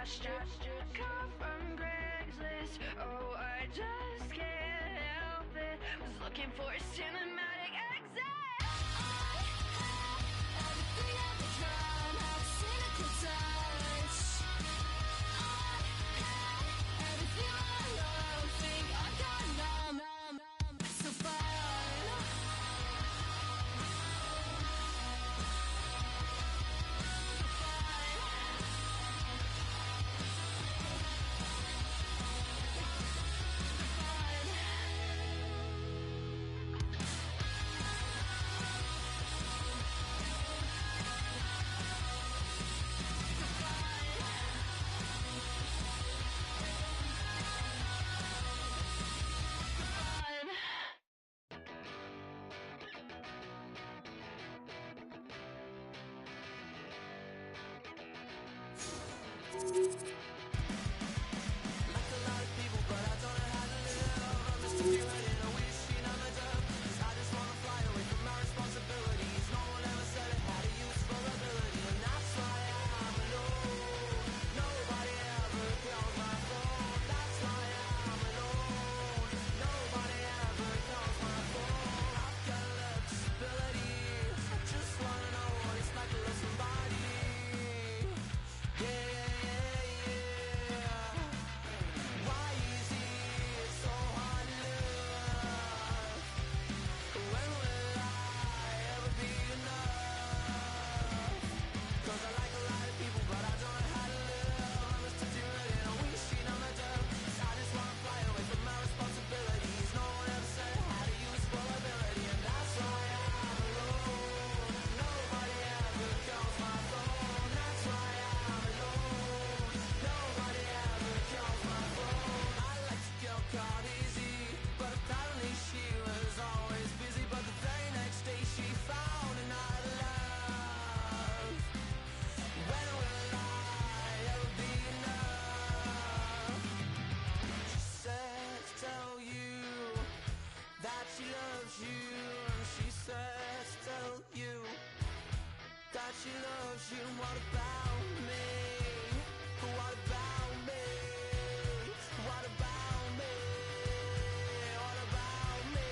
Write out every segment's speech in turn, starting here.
Come from Craigslist. Oh, I just can't help it. Was looking for a cinematic exit. Everything I've become, have a cynical touch. Everything I love, think I got numb. So fine. She loves you, what about me? What about me? What about me? What about me?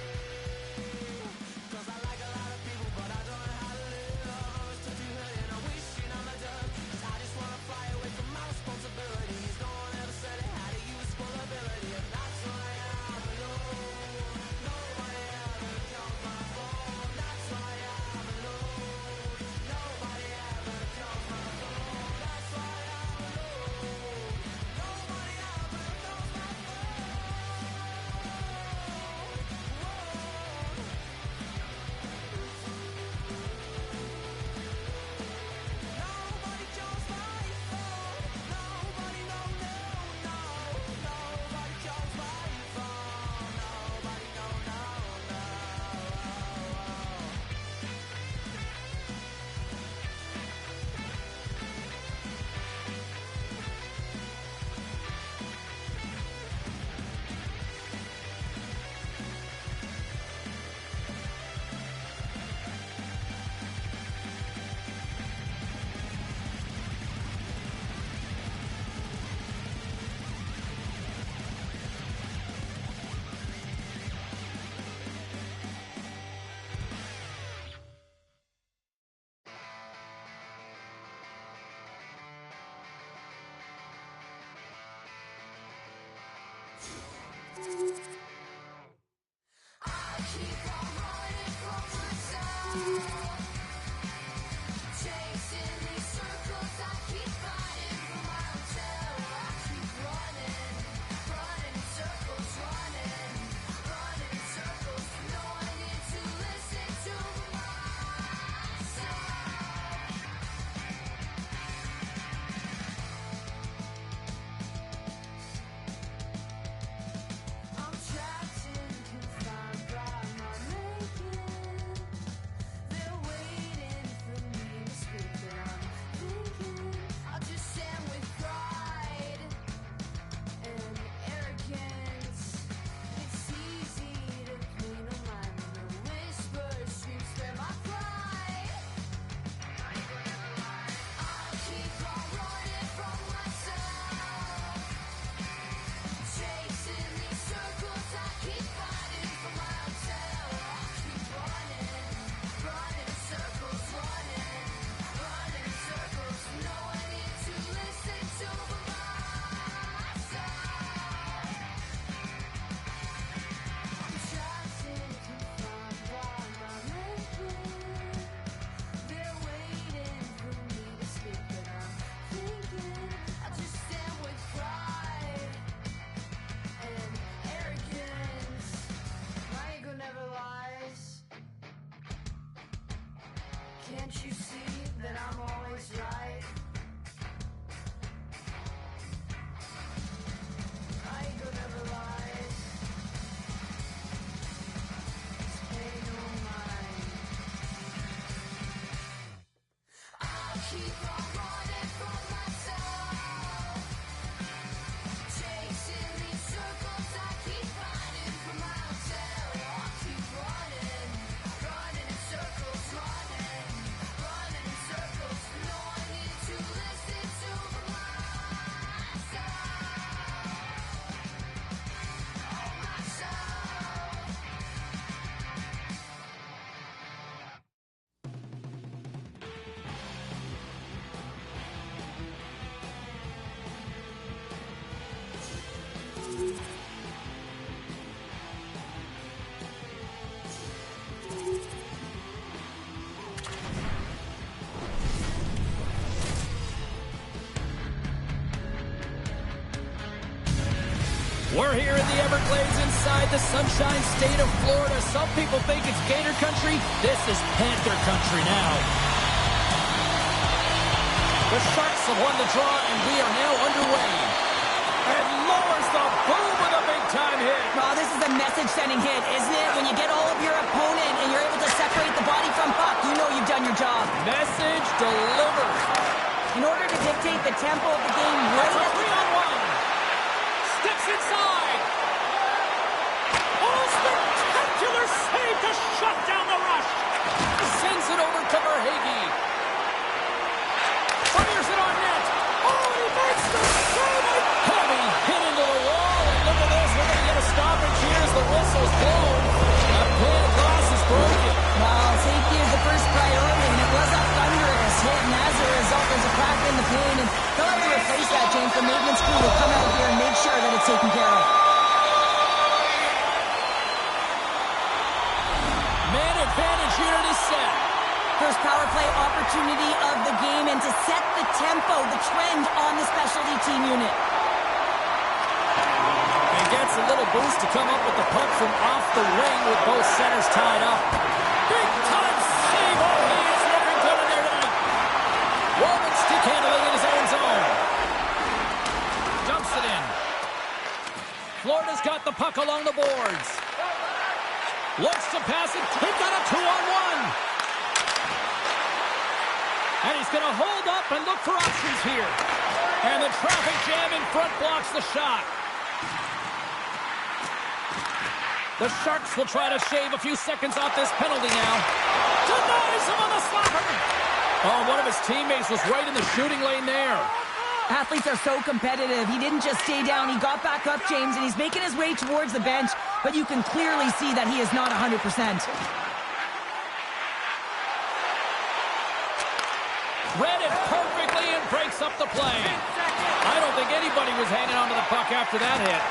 'Cause I like a lot of people, but I don't know how to live. I'm stuck too hurt and I'm wishing I'm a dove. 'Cause I just wanna fly away from my responsibilities. No one ever said it had to use vulnerability, and that's why I'm alone. Nobody ever calls my phone. That's why I'm alone. Nobody ever calls my phone. That's why I'm alone. Nobody ever calls my Nobody calls my phone. Nobody, no, no, no. Nobody calls my phone. Nobody, no, no, no. Chasing these circles, I keep fighting for my hotel. I keep running in circles, running in circles. No, I need to listen to myself. I'm We're here in the Everglades inside the Sunshine State of Florida. Some people think it's Gator country. This is Panther country now. The Sharks have won the draw, and we are now underway. And lowers the boom with a big-time hit. Oh, this is a message-sending hit, isn't it? When you get all of your opponent and you're able to separate the body from puck, you know you've done your job. Message delivered. In order to dictate the tempo of the game, That's a 3-on-1. Steps inside. Oh, spectacular save to shut down the rush. Sends it over to Verhaeghe. Fires it on net. Oh, he makes the save. Heavy hit into the wall. And look at this. We're going to get a stoppage here as the whistle's blown. A play across is broken. well, safety is the first priority, and it was a thunderous hit, and as a result, there's a crack in the pane, and they'll have to replace that, James. The maintenance crew will come out here and make sure that it's taken care of. Man advantage unit is set. First power play opportunity of the game, and to set the tempo, the trend on the specialty team unit. And gets a little boost to come up with the puck from off the wing with both centers tied up. Big time save. Oh, he is looking good in there tonight. Woman stick handling in his own zone. Dumps it in. Florida's got the puck along the boards. Looks to pass it. They've got a 2-on-1. And he's going to hold up and look for options here. And the traffic jam in front blocks the shot. The Sharks will try to shave a few seconds off this penalty now. Denies him on the slapper. Oh, one of his teammates was right in the shooting lane there. Athletes are so competitive. He didn't just stay down. He got back up, James, and he's making his way towards the bench, but you can clearly see that he is not 100%. Read it perfectly and breaks up the play. I don't think anybody was hanging onto the puck after that hit.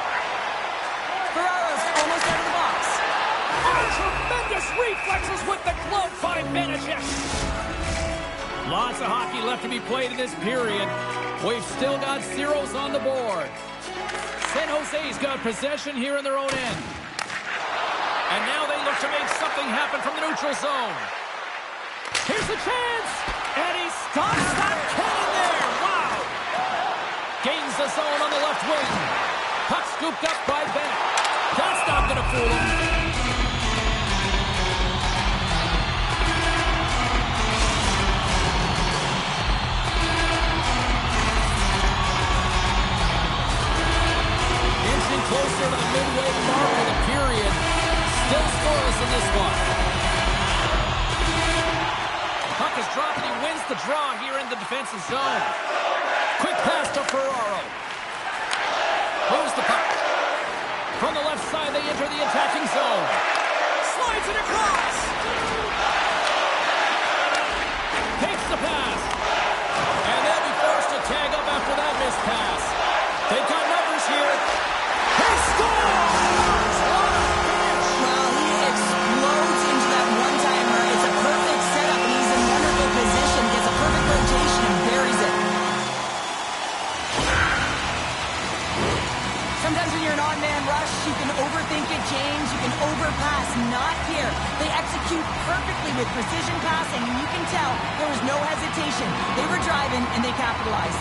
Ferraro's almost out of the box. Oh, tremendous reflexes with the glove by Benedict. Lots of hockey left to be played in this period. We've still got zeros on the board. San Jose's got possession here in their own end. And now they look to make something happen from the neutral zone. Here's a chance! And he stops that cannon there! Wow! Gains the zone on the left wing. Puck scooped up by Bennett. That's not going to fool him. Inching closer to the midway mark of the period. Still scoreless in this one. Puck is dropped and he wins the draw here in the defensive zone. Quick pass to Ferraro. Moves the puck. From the left side, they enter the attacking zone. Slides it across. Takes the pass. And they'll be forced to tag up after that missed pass. They've got numbers here. He scores! Well, he explodes into that one-timer. It's a perfect setup, and he's in wonderful position. Gets a perfect rotation and buries it. Sometimes when you're an odd-man rush, you can overthink it, James. You can overpass. Not here. They execute perfectly with precision passing, and you can tell there was no hesitation. They were driving, and they capitalized.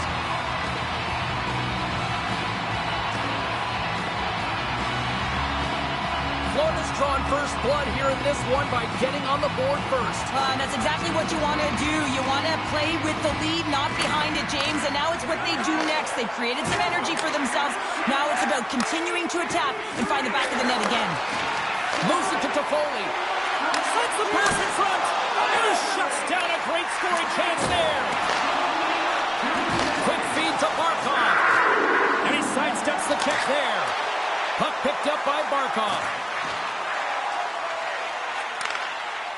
Florida's drawn first blood here in this one by getting on the board first. And that's exactly what you want to do. You want to play with the lead, not behind it, James. And now it's what they do next. They've created some energy for themselves. Now it's about continuing to attack and find the back of the net again. Moves it to Toffoli. Sends the pass in front. And he shuts down a great scoring chance there. Quick feed to Barkov. And he sidesteps the check there. Puck picked up by Barkov.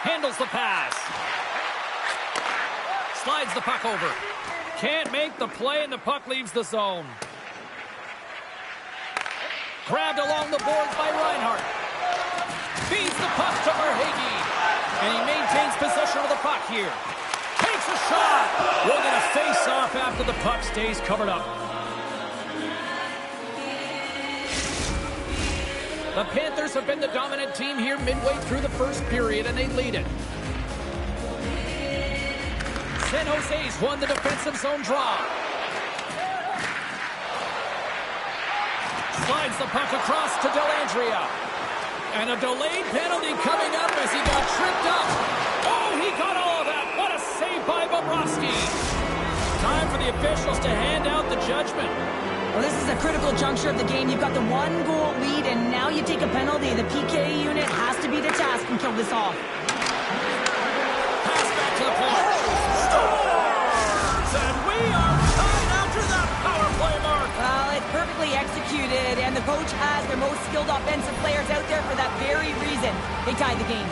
Handles the pass. Slides the puck over. Can't make the play, and the puck leaves the zone. Grabbed along the boards by Reinhart. Feeds the puck to Verhaeghe. And he maintains possession of the puck here. Takes a shot. We're going to face off after the puck stays covered up. The Panthers have been the dominant team here midway through the first period, and they lead it. San Jose's won the defensive zone draw. Slides the puck across to Dellandrea. And a delayed penalty coming up as he got tripped up. Oh, he got all of that. What a save by Bobrovsky. Time for the officials to hand out the judgment. Well, this is a critical juncture of the game. You've got the one-goal lead, and now you take a penalty. The PK unit has to be the task and kill this off. Pass back to the point. Scores! And we are tied after that power play mark. Well, it's perfectly executed, and the coach has their most skilled offensive players out there for that very reason. They tied the game.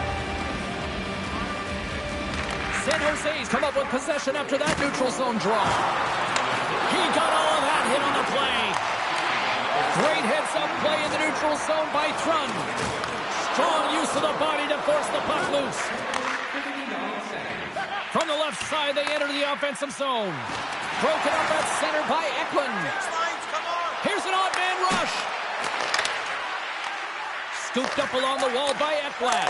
San Jose's come up with possession after that neutral zone draw. He got all of that hit on the play. Great heads-up play in the neutral zone by Thrun. Strong use of the body to force the puck loose. From the left side, they enter the offensive zone. Broken up at center by Eklund. Here's an odd man rush. Scooped up along the wall by Ekblad.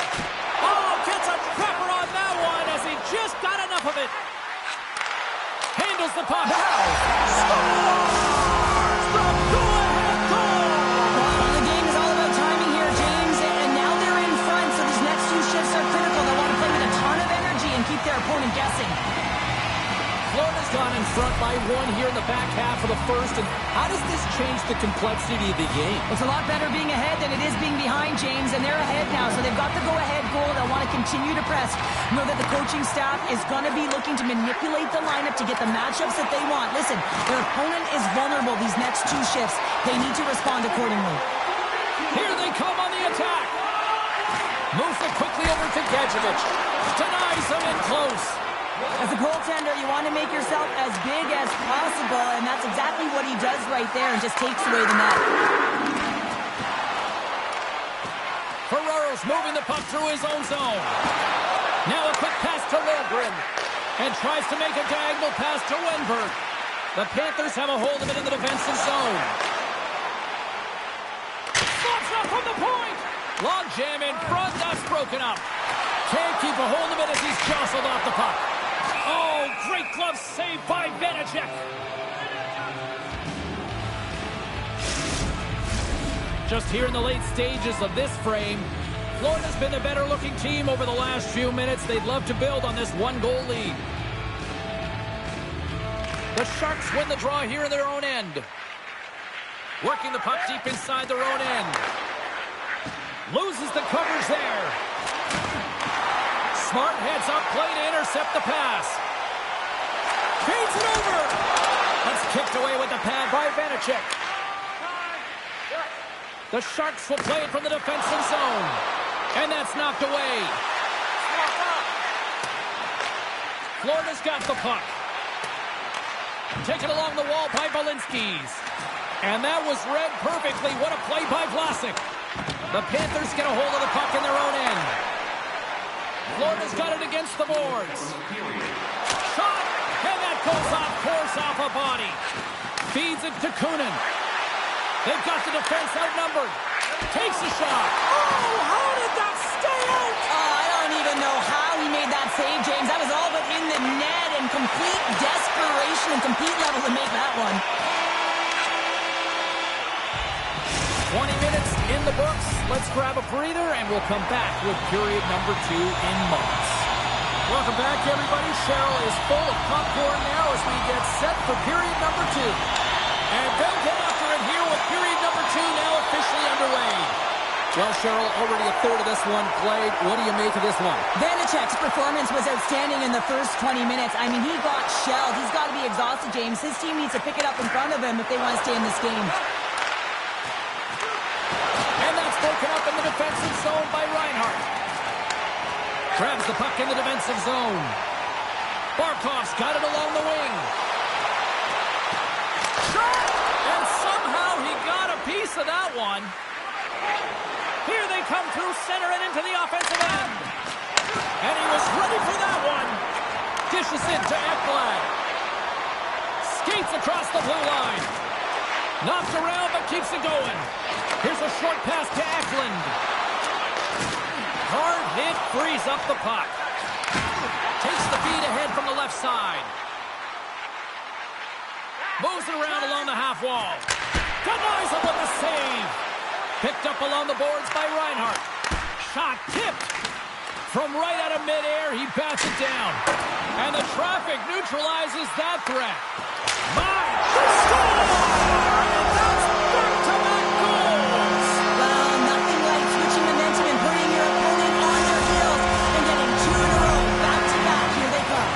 Oh, gets a trapper on that one as he just got enough of it. Handles the puck. Scores! The go-ahead goal! Well, the game is all about timing here, James, and now they're in front, so these next few shifts are critical. They want to play with a ton of energy and keep their opponent guessing. Florida's gone in front by one here in the back half of the first. And how does this change the complexity of the game? It's a lot better being ahead than it is being behind, James, and they're ahead now, so they've got the go-ahead goal. They'll want to continue to press. Know that the coaching staff is going to be looking to manipulate the lineup to get the matchups that they want. Listen, their opponent is vulnerable these next two shifts. They need to respond accordingly. Here they come on the attack. Moves it quickly over to Gadjevich. Denies him in close. As a goaltender, you want to make yourself as big as possible, and that's exactly what he does right there and just takes away the net. Ferraro's moving the puck through his own zone. Now a quick pass to Liljegren. And tries to make a diagonal pass to Wenberg. The Panthers have a hold of it in the defensive zone. Slops up from the point. Long jam in front, that's broken up. Can't keep a hold of it as he's jostled off the puck. Oh, great glove save by Vanacek. Just here in the late stages of this frame, Florida's been the better looking team over the last few minutes. They'd love to build on this one-goal lead. The Sharks win the draw here in their own end. Working the puck deep inside their own end. Loses the coverage there. Smart heads up play to intercept the pass. Feeds it over. That's kicked away with the pad by Vanacek. The Sharks will play it from the defensive zone. And that's knocked away. Florida's got the puck. Taken along the wall by Balinskis. And that was read perfectly. What a play by Vlasic. The Panthers get a hold of the puck in their own end. Florida's got it against the boards. Shot! And that goes off course off a body. Feeds it to Kunin. They've got the defense outnumbered. Takes a shot. Oh, how did that stay out? Oh, I don't even know how he made that save, James. That was all but in the net and complete desperation and complete level to make that one. 20 minutes in the books. Let's grab a breather, and we'll come back with period number 2 in moments. Welcome back, everybody. Cheryl is full of popcorn now as we get set for period number 2. And they'll get after it here with period number 2 now officially underway. Well, Cheryl, already a third of this one played. What do you make of this one? Vanacek's performance was outstanding in the first 20 minutes. I mean, he got shelled. He's got to be exhausted, James. His team needs to pick it up in front of him if they want to stay in this game. Broken up in the defensive zone by Reinhart. Grabs the puck in the defensive zone. Barkov's got it along the wing. Shot! And somehow he got a piece of that one. Here they come through center and into the offensive end. And he was ready for that one. Dishes it to Ekblad. Skates across the blue line. Knocked around but keeps it going. Here's a short pass to Eklund. Hard hit frees up the puck. Takes the feed ahead from the left side. Moves it around along the half wall. Denies him with the save. Picked up along the boards by Reinhart. Shot tipped. From right out of midair, he bats it down. And the traffic neutralizes that threat. Mine! Score! And that's back-to-back goals! Well, nothing like switching momentum and putting your opponent on their heels and getting 2 in a row. Back-to-back. Here they come.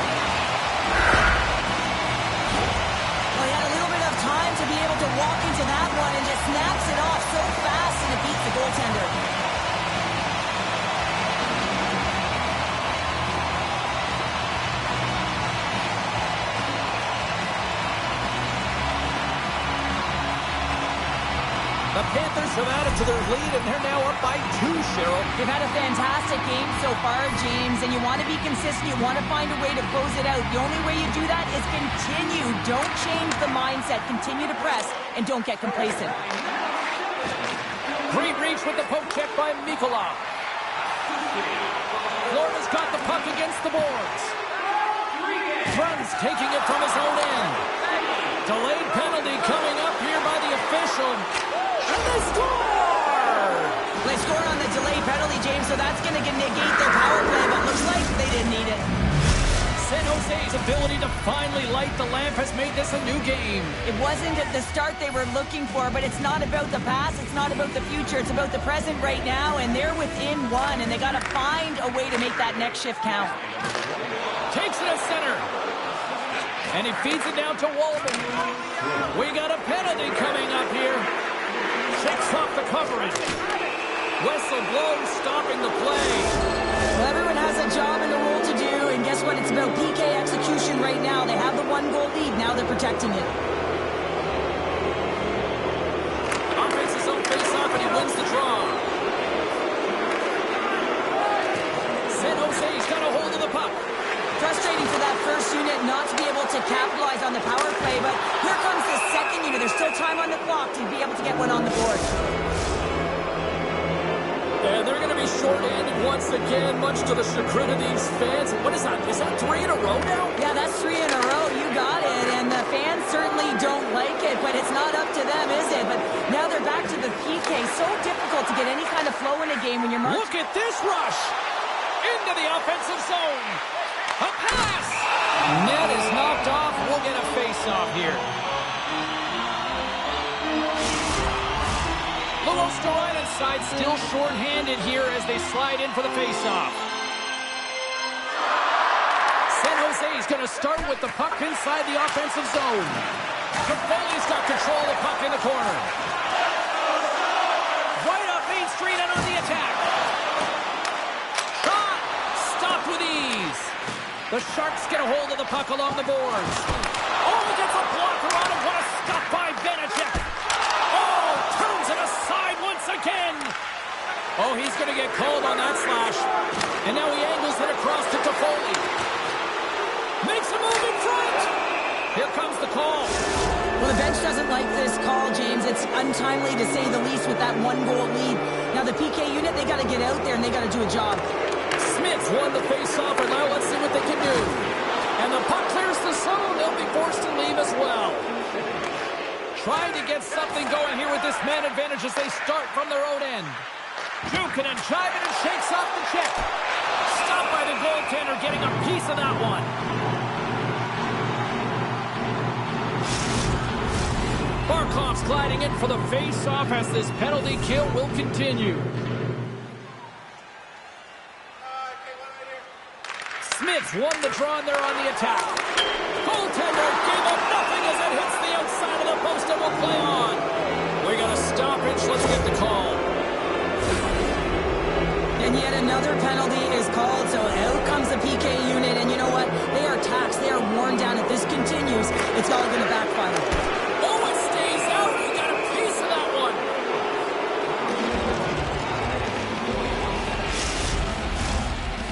Well, he had a little bit of time to be able to walk into that one and just snaps it off so fast and it beats the goaltender. The Panthers have added to their lead, and they're now up by 2, Cheryl. They've had a fantastic game so far, James, and you want to be consistent. You want to find a way to close it out. The only way you do that is continue. Don't change the mindset. Continue to press, and don't get complacent. Great reach with the poke check by Mikula. Florida's got the puck against the boards. Bruns taking it from his own end. Delayed penalty coming up here by the official. And they score! They scored on the delayed penalty, James, so that's going to negate their power play, but looks like they didn't need it. San Jose's ability to finally light the lamp has made this a new game. It wasn't at the start they were looking for, but it's not about the past, it's not about the future, it's about the present right now, and they're within 1, and they got to find a way to make that next shift count. Takes it at center. And he feeds it down to Walden. We got a penalty coming up here. Checks off the coverage. Whistle blows, stopping the play. Well, everyone has a job and a role to do, and guess what? It's about PK execution right now. They have the 1-goal lead. Now they're protecting it. Offense his own face-off, and he wins the draw. San Jose's got a hold of the puck. Frustrating for that first unit not to be able to capitalize on the power play, but here comes the second unit. There's still time on the clock to be able to get one on the board. And they're going to be short-handed once again, much to the chagrin of these fans. What is that? Is that 3 in a row now? Yeah, that's 3 in a row. You got it. And the fans certainly don't like it, but it's not up to them, is it? But now they're back to the PK. So difficult to get any kind of flow in a game when you're marked. Look at this rush! Into the offensive zone. A pass! Net is knocked off. We'll get a face-off here. Luos to right inside, still short-handed here as they slide in for the face-off. San Jose's going to start with the puck inside the offensive zone. Toffoli's got control of the puck in the corner. Right up Main Street and on the attack. Shot! Stopped with ease. The Sharks get a hold of the puck along the boards. Oh, he gets a blocker on him. What a stop by Benachek. Oh, turns it aside once again. Oh, he's going to get called on that slash. And now he angles it across to Toffoli. Makes a move in front. Here comes the call. Well, the bench doesn't like this call, James. It's untimely to say the least with that 1-goal lead. Now the PK unit, they got to get out there and they got to do a job. Smith's won the face-off, and now let's see what they can do. And the puck clears the zone. They'll be forced to leave as well. Trying to get something going here with this man advantage as they start from their own end. Jukinen jiving and shakes off the check. Stopped by the goaltender, getting a piece of that one. Barkov's gliding in for the face-off as this penalty kill will continue. Smith's won the draw and they're on the attack. Goaltender gave up nothing as it hits the outside of the post and will play on. We got a stoppage. Let's get the call. And yet another penalty is called, so out comes the PK unit. And you know what? They are taxed. They are worn down. If this continues, it's all going to backfire. Oh, it stays out. We got a piece of that one.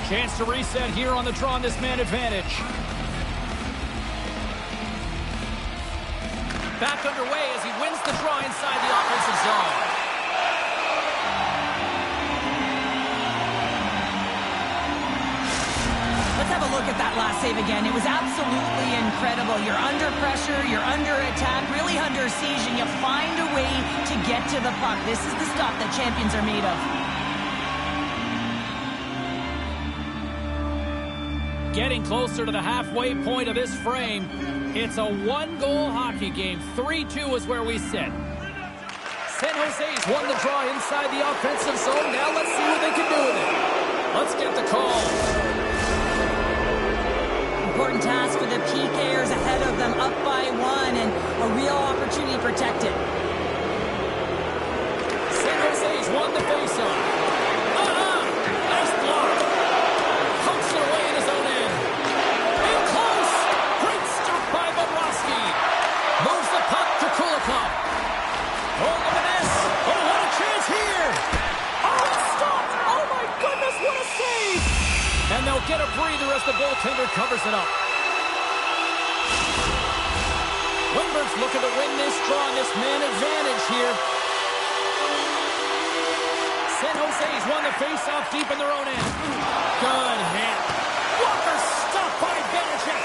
Chance to reset here on the draw on this man advantage. Back underway as he wins the draw inside the offensive zone. save again. It was absolutely incredible. You're under pressure, you're under attack, really under siege, and you find a way to get to the puck. This is the stuff that champions are made of. Getting closer to the halfway point of this frame. It's a one-goal hockey game. 3-2 is where we sit. San Jose's won the draw inside the offensive zone. Now let's see what they can do with it. Let's get the call. Important task for the PKers ahead of them, up by one, and a real opportunity protected. San Jose's won the faceoff. Nice block. Pumps it away in his own end. In close. Great stop by Bobrovsky. Moves the puck to Kulikov. Oh, look at this. Oh, what a chance here. Oh, it stopped. Oh, my goodness, what a save. And they'll get a breather as the goaltender covers it up. Wingberg's looking to win this draw on this man advantage here. San Jose's won the face-off deep in their own end. Good hit. Walker stopped by Benechek.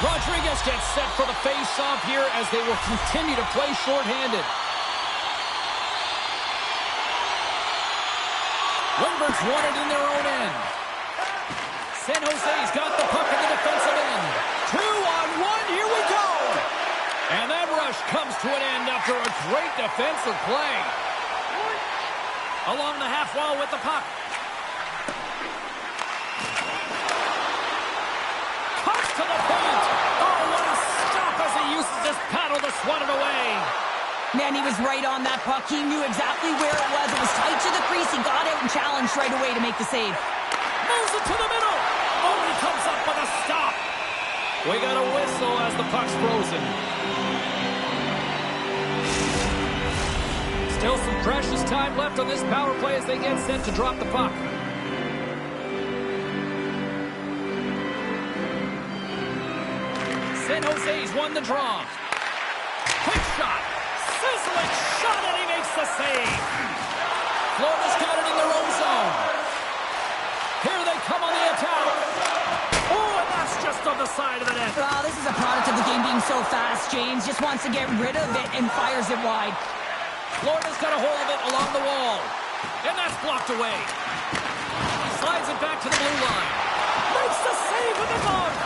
Rodriguez gets set for the face-off here as they will continue to play shorthanded. Wingberg's won it in their own end. San Jose's got the puck in the defensive end. 2-on-1, here we go! And that rush comes to an end after a great defensive play. Along the half wall with the puck. Cuts to the paint. Oh, what a stop as he uses his paddle to swat it away. Man, he was right on that puck. He knew exactly where it was. It was tight to the crease. He got out and challenged right away to make the save. Moves it to the middle. Oh, he comes up with a stop. We got a whistle as the puck's frozen. Still some precious time left on this power play as they get set to drop the puck. San Jose's won the draw. Quick shot. Sizzling shot, and he makes the save. Florida's got it in their own zone. Here they come on the attack. Oh, and that's just on the side of the net. Well, this is a product of the game being so fast. James just wants to get rid of it and fires it wide. Florida's got a hold of it along the wall. And that's blocked away. He slides it back to the blue line. Makes the save with the glove.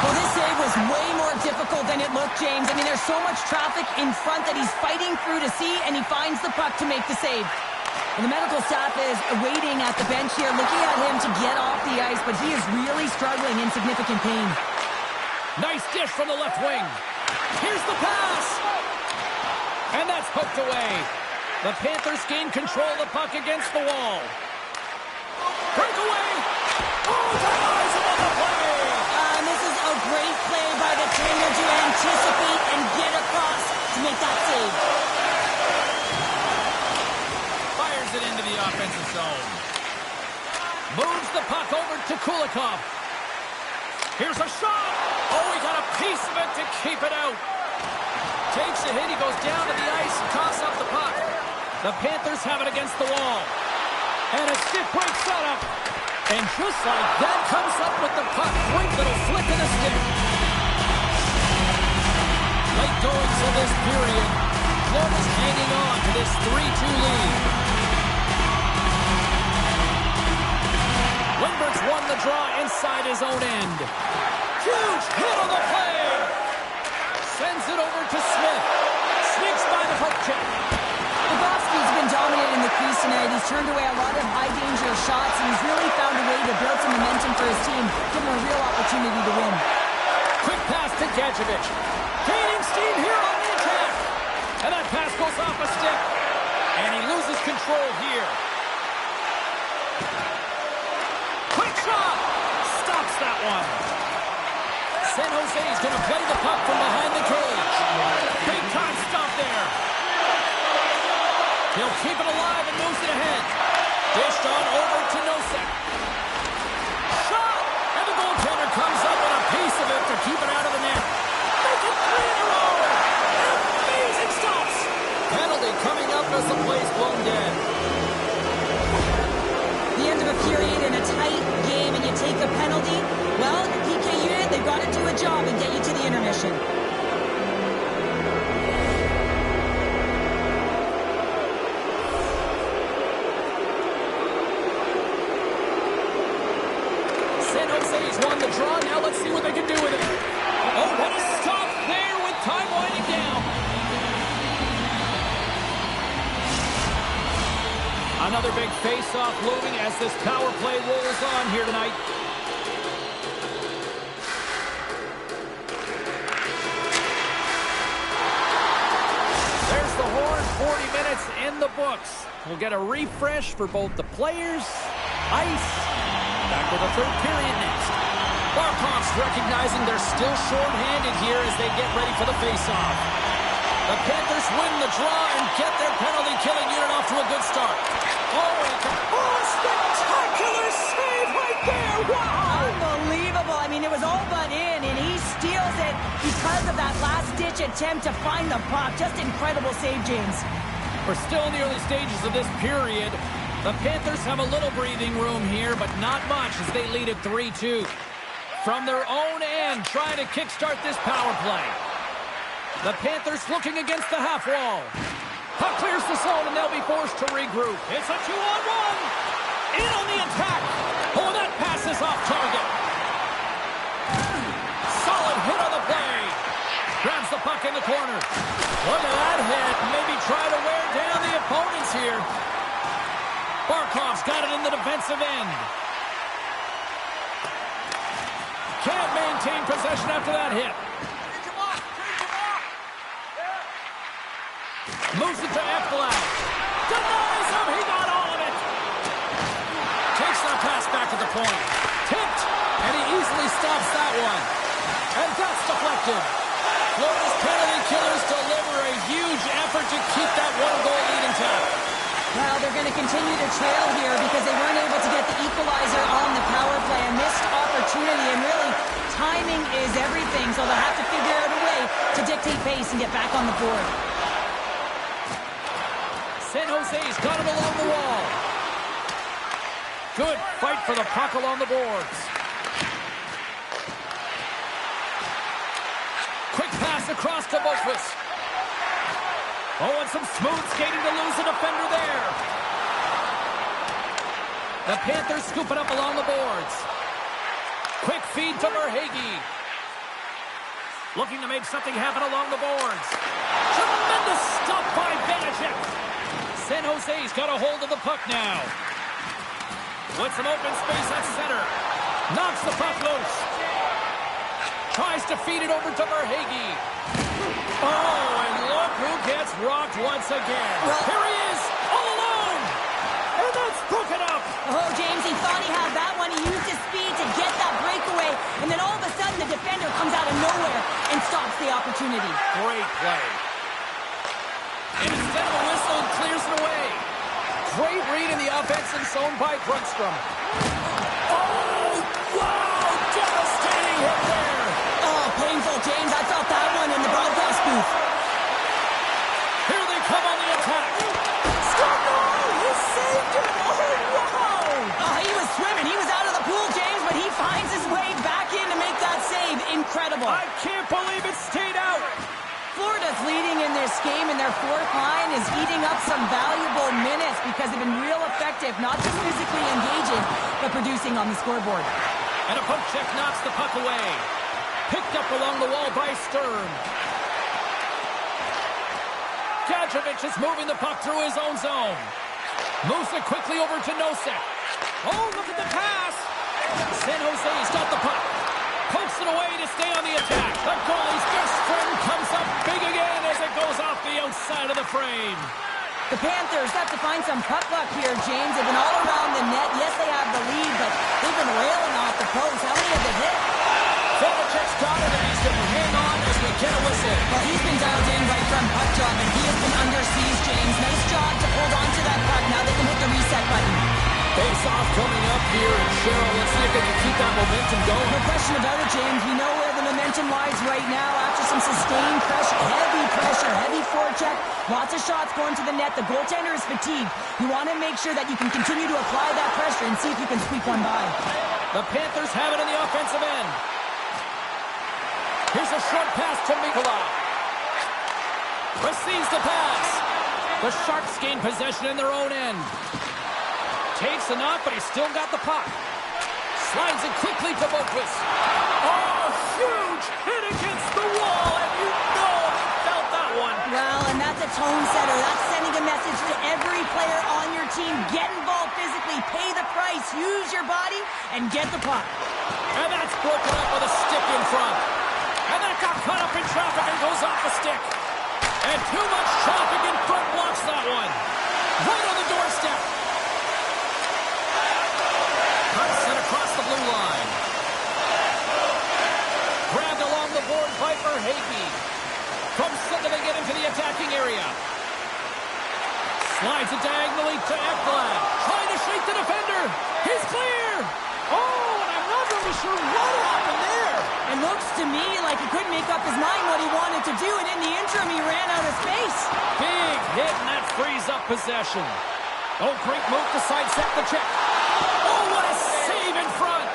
Well, this save was way more difficult than it looked, James. I mean, there's so much traffic in front that he's fighting through to see, and he finds the puck to make the save. And the medical staff is waiting at the bench here, looking at him to get off the ice, but he is really struggling in significant pain. Nice dish from the left wing. Here's the pass. And that's hooked away. The Panthers gain control of the puck against the wall. Breakaway. Oh, ties him on the play. And this is a great play by the trainer to anticipate and get across to make that save. Fires it into the offensive zone. Moves the puck over to Kulikov. Here's a shot. Oh, he got a piece of it to keep it out. Takes a hit. He goes down to the ice and tosses up the puck. The Panthers have it against the wall. And a stiff break setup. And just like that, comes up with the puck. Great little flick of the stick. Late goings of this period. Florida's hanging on to this 3-2 lead. Wingberg's won the draw inside his own end. Huge hit on the play. Sends it over to Smith. Sneaks by the hook check. Bobrovsky's been dominant in the crease tonight. He's turned away a lot of high-danger shots, and he's really found a way to build some momentum for his team, give him a real opportunity to win. Quick pass to Gadjevich. Gaining steam here on the attack. And that pass goes off a stick. And he loses control here. Quick shot. Stops that one. San Jose's going to play the puck from behind the cage. Big time stop there. He'll keep it alive and moves it ahead. Dished on over to Nosek. Shot! And the goaltender comes up with a piece of it to keep it out of the job and get you to the intermission. San Jose's won the draw. Now let's see what they can do with it. Oh, what a stop there with time winding down. Another big face-off looming as this power play rolls on here tonight. There's the horn. 40 minutes in the books. We'll get a refresh for both the players, ice. Back with the third period next. Barkov's recognizing they're still short-handed here as they get ready for the face-off. The Panthers win the draw and get their penalty-killing unit off to a good start. Oh, spectacular save right there! Wow! Unbelievable. I mean, it was all but in, and he steals it because of that last-ditch attempt to find the puck. Just incredible save, James. We're still in the early stages of this period. The Panthers have a little breathing room here, but not much as they lead at 3-2. From their own end, trying to kickstart this power play. The Panthers looking against the half wall. Puck clears the zone, and they'll be forced to regroup. It's a 2-on-1. In on the attack. Oh, that pass is off target. Solid hit on the play. Grabs the puck in the corner. Look at that hit. Maybe try to wear down the opponents here. Barkov's got it in the defensive end. Can't maintain possession after that hit. Moves it to Ekblad. Denies him. He got all of it. Takes that pass back to the point. Tipped. And he easily stops that one. And that's deflected. Florida's penalty killers deliver a huge effort to keep that one-goal lead intact. Well, they're going to continue to trail here because they weren't able to get the equalizer on the power play. A missed opportunity, and really, timing is everything, so they'll have to figure out a way to dictate pace and get back on the board. San Jose's got it along the wall. Good fight for the puck along the boards. Quick pass across to Boqvist. Oh, and some smooth skating to lose a defender there. The Panthers scoop it up along the boards. Quick feed to Verhaeghe. Looking to make something happen along the boards. Tremendous stop by Vanacek. San Jose's got a hold of the puck now. With some open space at center. Knocks the puck loose. Tries to feed it over to Verhaeghe. Oh, and look who gets rocked once again. Here he is, all alone. And that's broken up. Oh, James, he thought he had that one. He used his speed to get that breakaway. And then all of a sudden, the defender comes out of nowhere and stops the opportunity. Great play. And instead of a whistle, it clears it away. Great read in the offensive zone by Grundstrom. Oh, wow, devastating hit there. Oh, painful, James. I felt that one in the broadcast booth. Here they come on the attack. He saved it. Oh, wow. Oh, he was swimming. He was out of the pool, James, but he finds his way back in to make that save. Incredible. I can't believe it stayed out. Florida's leading in this game, and their fourth line is eating up some valuable minutes because they've been real effective, not just physically engaging, but producing on the scoreboard. And a poke check knocks the puck away. Picked up along the wall by Stern. Gadjevich is moving the puck through his own zone. Moves it quickly over to Nosek. Oh, look at the pass. San Jose's got the puck. Pokes it away to stay on the attack. The goalie's first string comes up big again as it goes off the outside of the frame. The Panthers have to find some puck luck here, James. They've been all around the net. Yes, they have the lead, but they've been railing off the post. How many have they hit? Vanacek's got it, and he's going to hang on as we get a whistle. Well, he's been dialed in right from puck drop, and he has been under siege, James. Nice job to hold on to that puck. Now they can hit the reset button. Face-off coming up here, and Cheryl, let's see if they can keep that momentum going. No question about it, James. We know where the momentum lies right now after some sustained pressure, heavy forecheck, lots of shots going to the net. The goaltender is fatigued. You want to make sure that you can continue to apply that pressure and see if you can squeak one by. The Panthers have it in the offensive end. Here's a short pass to Mikula. Receives the pass. The Sharks gain possession in their own end. Takes a knock, but he's still got the puck. Slides it quickly to Boqvist. Oh, huge hit against the wall, and you know he felt that one. Well, and that's a tone setter. That's sending a message to every player on your team. Get involved physically, pay the price, use your body, and get the puck. And that's broken up with a stick in front. And that got caught up in traffic and goes off the stick. And too much traffic in front blocks that one. Right on the doorstep. Sent across the blue line. Grabbed along the boards by Verhaeghe. From center they get into the attacking area. Slides it diagonally to Ekblad. Trying to shake the defender. He's clear. Oh, and I'm not really sure what happened there. It looks to me like he couldn't make up his mind what he wanted to do, and in the interim he ran out of space. Big hit, and that frees up possession. Oh, great move to sidestep the check. Oh, what a save in front.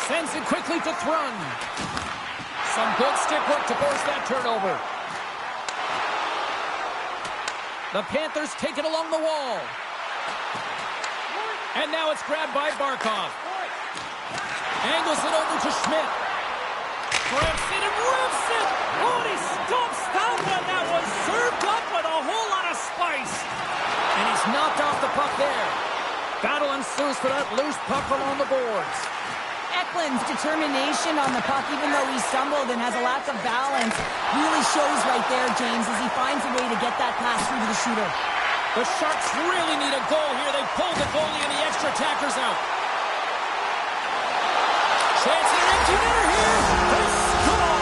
Sends it quickly to Thrun. Some good stick work to force that turnover. The Panthers take it along the wall. And now it's grabbed by Barkov. Angles it over to Schmidt. Grips it and rips it. Oh, and he stomps that one. That was served up with a whole lot of spice. And he's knocked off the puck there. Battle ensues for that loose puck along the boards. Eklund's determination on the puck, even though he stumbled and has a lack of balance, really shows right there, James, as he finds a way to get that pass through to the shooter. The Sharks really need a goal here. They pulled the goalie and the extra attackers out. Chance at an empty netter here. They score!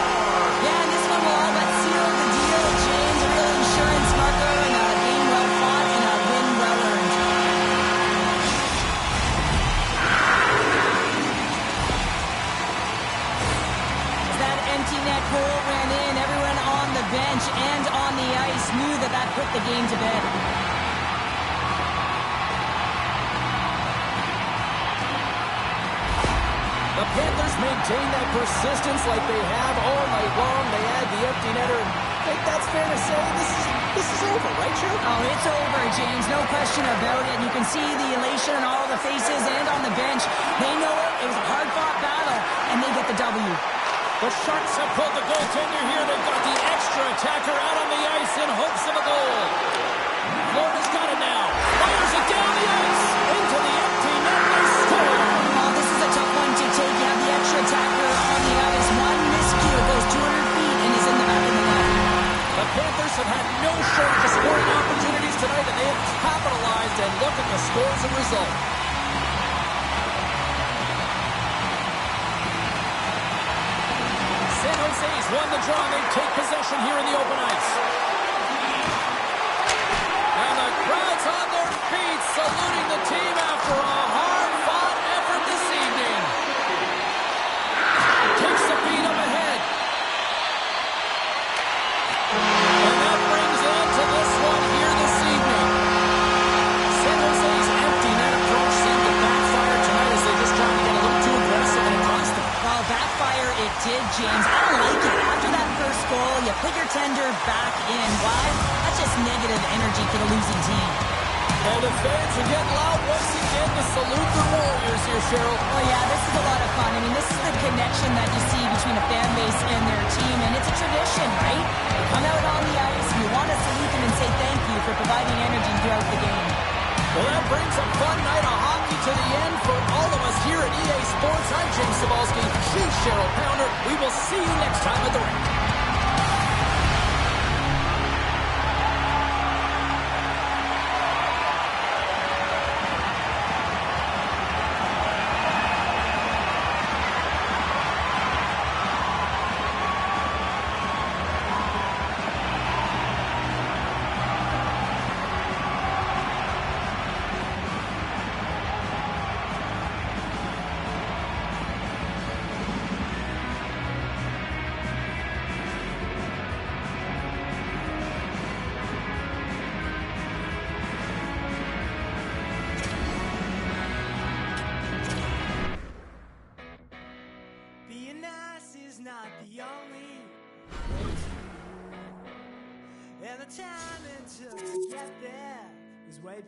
Yeah, and this one will all but seal the deal, James. A real insurance marker and a game well fought and a win well earned. As that empty net goal ran in, everyone on the bench and on the ice knew that that put the game to bed. The Panthers maintain that persistence like they have all night long. They add the empty netter. I think that's fair to say. This is over, right, Joe? Oh, it's over, James. No question about it. You can see the elation on all the faces and on the bench. They know it. It was a hard-fought battle, and they get the W. The Sharks have pulled the goaltender here. They've got the extra attacker out on the ice in hopes of a goal. Florida's got it now. Fires it down the ice. Into the empty net. They score. Oh, this is a tough one to take. You have the extra attacker on the ice. One miscue goes 200 feet and is in the back of the net. The Panthers have had no shortage of scoring opportunities tonight, and they have capitalized, and look at the scores and result. San Jose's won the draw, and they take possession here in the open ice. And the crowd's on their feet, saluting the team after a hard-fought effort this evening. Takes the feed up ahead. And that brings an end to this one here this evening. San Jose's empty net approach seemed to backfire tonight as they just tried to get a little too aggressive and it cost them. Well, backfire it did, James. I don't like it. After that first goal, you put your tender back in. Why? That's just negative energy for the losing team. And the fans are getting loud once again to salute the Warriors here, Cheryl. Oh, yeah, this is a lot of fun. I mean, this is the connection that you see between a fan base and their team, and it's a tradition, right? You come out on the ice, and you want to salute them and say thank you for providing energy throughout the game. Well, that brings a fun night of hockey to the end for all of us here at EA Sports. I'm James Cybulski. She's Cheryl Pounder. We will see you next time at the rink. time until I get there is way past.